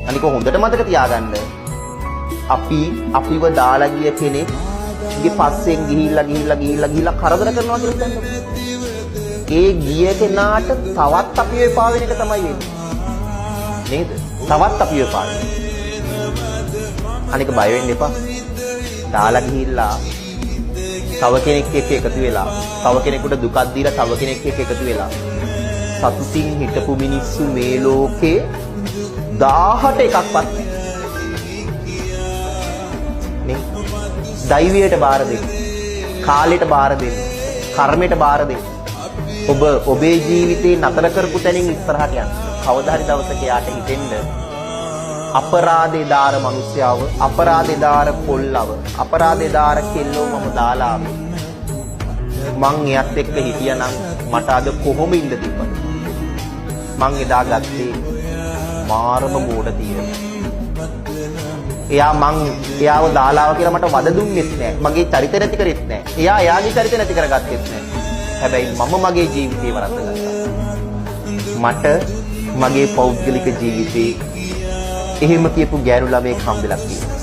අනික හොඳට මතක තියාගන්න අපිව දාලා ගිය කෙනෙක් ගේ පස්සෙන් ගිහිල්ලා කරදර කරනවා කියලා හිතන්නකො. ඒ ගිය කෙනාට තවත් අපිව එපා වෙන එක තමයි වෙන්නේ. නේද? තවත් අපිව එපා වෙන. අනික බය වෙන්න එපා. දාලා ගිහිල්ලා තව කෙනෙක් එක්ක එකතු වෙලා, තව කෙනෙකුට දුකක් දීලා තව කෙනෙක් එක්ක එකතු වෙලා සතුටින් හිටපු මිනිස්සු මේ ලෝකේ 18 එකක්වත් නේ. දෛවයට බාර දෙන්න, කාලයට බාර දෙන්න, කර්මයට බාර දෙන්න. ඔබේ ජීවිතේ නතර කරපු තැනින් ඉස්සරහට යන්න. කවදා හරි දවසක යාට හිතෙන්න අපරාධේ දාර මිනිස්යාව, අපරාධේ දාර පොල්ලව, අපරාධේ දාර කෙල්ලෝ මම දාලා මං එයත් එක්ක හිටියනම් මට අද කොහොම ඉන්න තිබ්බද? මං එදා ගත්තේ මාරම මෝඩ තීරණයක්. එයාව දාලාව කියලා මට වද දුන්නෙත් නෑ. මගේ චරිත නැති කරෙත් නෑ. එයාගේ චරිත නැති කරගත්තෙත් නෑ. හැබැයි මම මගේ ජීවිතේ වරද්දගත්තා. මට මගේ පෞද්ගලික ජීවිතේ එහෙම කියපු ගෑනු ළමයෙක් හම්බෙලා තියෙනවා.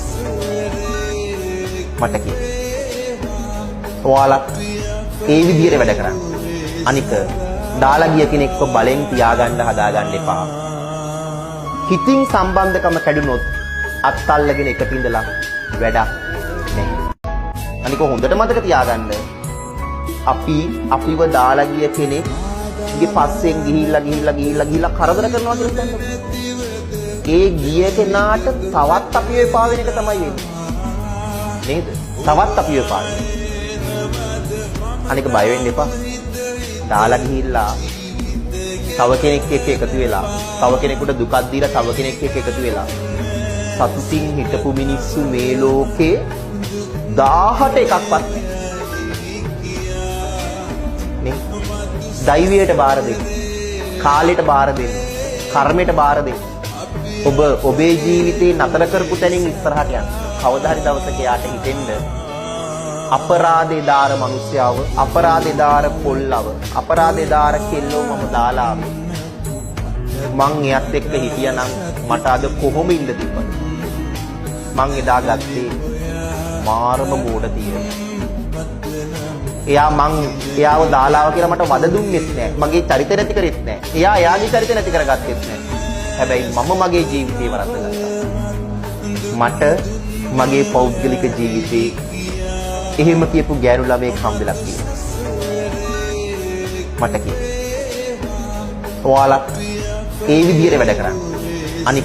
මට කියන්න. ඔයාලත් ඒ විදිහට වැඩ කරන්න. අනික දාලා ගිය කෙනෙක්ව බලෙන් තියාගන්න හදාගන්න එපා. හිතින් සම්බන්ධකම කැඩුනොත් අත්අල්ලගෙන එකට ඉඳලා වැඩක් නැහැ. අනික හොඳට මතක තියාගන්න අපිව දාලා ගිය කෙනෙක් ගේ පස්සෙන් ගිහිල්ලා කරදර කරනවා කියලා හිතන්නකො. ඒ ගිය කෙනාට තවත් අපිව එපා වෙන එක තමයි වෙන්නේ. නේද? තවත් අපිව එපා වෙන. අනික බය වෙන්න එපා. දාලා ගිහිල්ලා තව කෙනෙක් එක්ක එකතු වෙලා, තව කෙනෙකුට දුකක් දීලා තව කෙනෙක් එක්ක එකතු වෙලා සතුටින් හිටපු මිනිස්සු මේ ලෝකේ 18 එකක්වත් නේ. දෛවයට බාර දෙන්න, කාලයට බාර දෙන්න, කර්මයට බාර දෙන්න. ඔබේ ජීවිතේ නතර කරපු තැනින් ඉස්සරහට යන්න. කවදා හරි දවසක යාට හිතෙන්න අපරාධේ දාර මිනිස්යාව, අපරාධේ දාර පොල්ලව, අපරාධේ දාර කෙල්ලෝ මම දාලා මං එයත් එක්ක හිටියනම් මට අද කොහොම ඉන්න තිබ්බද? මං එදා ගත්තේ මාරම මෝඩ තීරණයක්. එයාව දාලාව කියලා මට වද දුන්නෙත් නෑ. මගේ චරිත නැති කරෙත් නෑ. එයාගේ චරිත නැති කරගත්තෙත් නෑ. හැබැයි මම මගේ ජීවිතේ වරද්දගත්තා. මට මගේ පෞද්ගලික ජීවිතේ එහෙම කියපු ගෑනු ළමයෙක් හම්බෙලා තියෙනවා. මට කියන්න. ඔයාලත් ඒ විදිහට වැඩ කරන්න. අනික